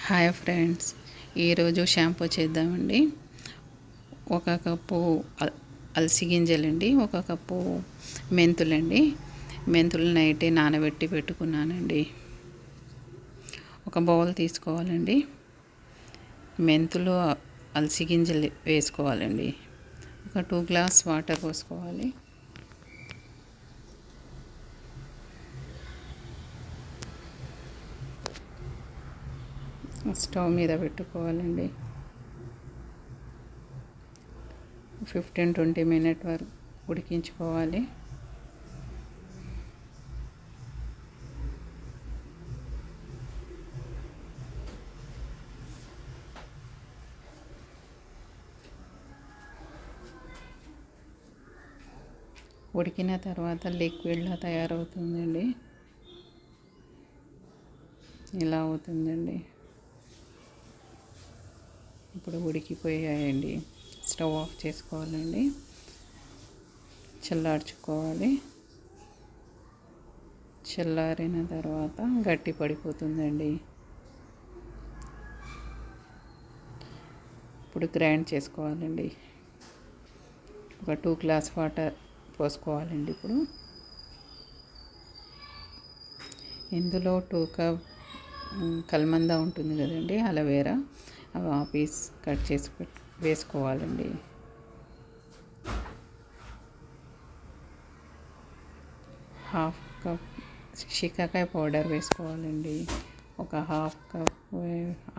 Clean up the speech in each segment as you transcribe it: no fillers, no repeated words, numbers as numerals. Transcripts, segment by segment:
Hi friends, ఈరోజు shampoo చేద్దామండి. ఒక కప్పు అలసి గింజలండి, ఒక కప్పు మెంతులండి. మెంతులు నైటే నానబెట్టి పెట్టుకున్నానండి. ఒక బౌల్ తీసుకోవాలండి. మెంతులు అలసి గింజలు వేసుకోవాలండి. ఒక 2 గ్లాస్ వాటర్ పోసుకోవాలి. స్టవ్ మీద పెట్టుకోవాలండి. 15-20 మినిట్ వరకు ఉడికించుకోవాలి. ఉడికిన తర్వాత లిక్విడ్లా తయారవుతుందండి. ఇలా అవుతుందండి. ఇప్పుడు ఉడికిపోయాయండి. స్టవ్ ఆఫ్ చేసుకోవాలండి. చల్లార్చుకోవాలి. చల్లారిన తర్వాత గట్టి పడిపోతుందండి. ఇప్పుడు గ్రైండ్ చేసుకోవాలండి. ఒక 2 గ్లాస్ వాటర్ పోసుకోవాలండి. ఇప్పుడు ఇందులో 2 కప్ కల్మందా ఉంటుంది కదండి, అలోవేరా, అవి ఆ పీస్ కట్ చేసి వేసుకోవాలండి. హాఫ్ కప్ షికాకాయ పౌడర్ వేసుకోవాలండి. ఒక హాఫ్ కప్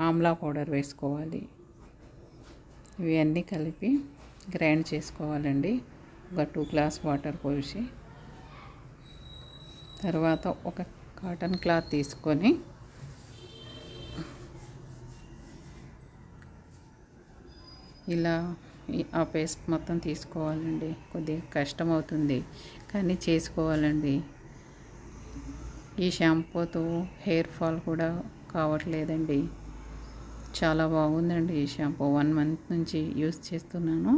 ఆమ్లా పౌడర్ వేసుకోవాలి. ఇవన్నీ కలిపి గ్రైండ్ చేసుకోవాలండి. ఒక 2 గ్లాస్ వాటర్ పోసి తర్వాత ఒక కాటన్ క్లాత్ తీసుకొని ఇలా ఆ పేస్ట్ మొత్తం తీసుకోవాలండి. కొద్దిగా కష్టం అవుతుంది కానీ చేసుకోవాలండి. ఈ షాంపూతో హెయిర్ ఫాల్ కూడా కావట్లేదండి. చాలా బాగుందండి ఈ షాంపూ. 1 మంత్ నుంచి యూస్ చేస్తున్నాను.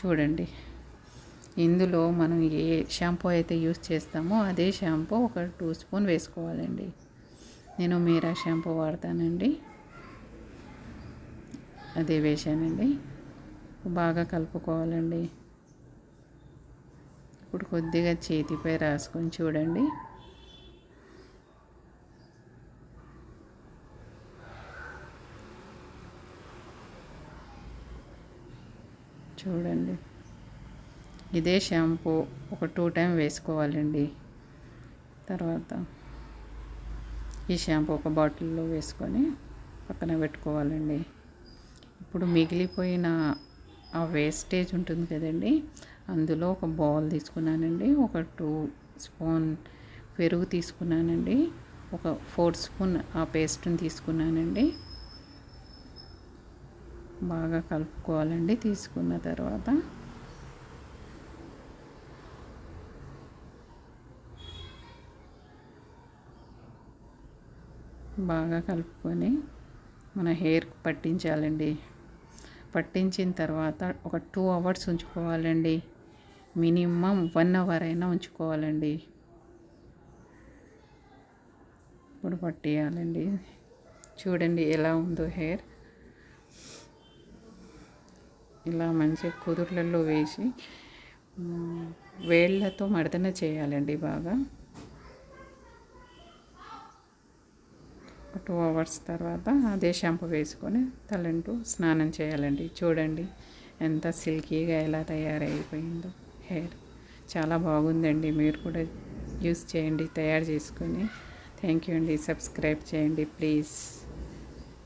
చూడండి, ఇందులో మనం ఏ షాంపూ అయితే యూస్ చేస్తామో అదే షాంపూ ఒక 2 స్పూన్ వేసుకోవాలండి. నేను మీరా షాంపూ వాడతానండి, అదే వేసానండి. బాగా కలుపుకోవాలండి. ఇప్పుడు కొద్దిగా చేతిపై రాసుకొని చూడండి. చూడండి, ఇదే షాంపూ ఒక 2 టైం వేసుకోవాలండి. తర్వాత ఈ షాంపూ ఒక బాటిల్లో వేసుకొని పక్కన పెట్టుకోవాలండి. ఇప్పుడు మిగిలిపోయిన ఆ వేస్టేజ్ ఉంటుంది కదండి, అందులో ఒక బౌల్ తీసుకున్నానండి. ఒక 2 స్పూన్ పెరుగు తీసుకున్నానండి. ఒక 4 స్పూన్ ఆ పేస్ట్ని తీసుకున్నానండి. బాగా కలుపుకోవాలండి. తీసుకున్న తర్వాత బాగా కలుపుకొని మన హెయిర్కి పట్టించాలండి. పట్టించిన తర్వాత ఒక 2 అవర్స్ ఉంచుకోవాలండి. మినిమం 1 అవర్ అయినా ఉంచుకోవాలండి. ఇప్పుడు పట్టియాలండి. చూడండి ఎలా ఉందో హెయిర్. ఇలా మంచిగా కుదుర్లలో వేసి వేళ్ళతో మర్దన చేయాలండి బాగా. 2 అవర్స్ తర్వాత అదే షాంపూ వేసుకొని తలంటూ స్నానం చేయాలండి. చూడండి ఎంత సిల్కీగా ఎలా తయారైపోయిందో హెయిర్. చాలా బాగుందండి. మీరు కూడా యూస్ చేయండి తయారు చేసుకొని. థ్యాంక్ యూ అండి. సబ్స్క్రైబ్ చేయండి ప్లీజ్.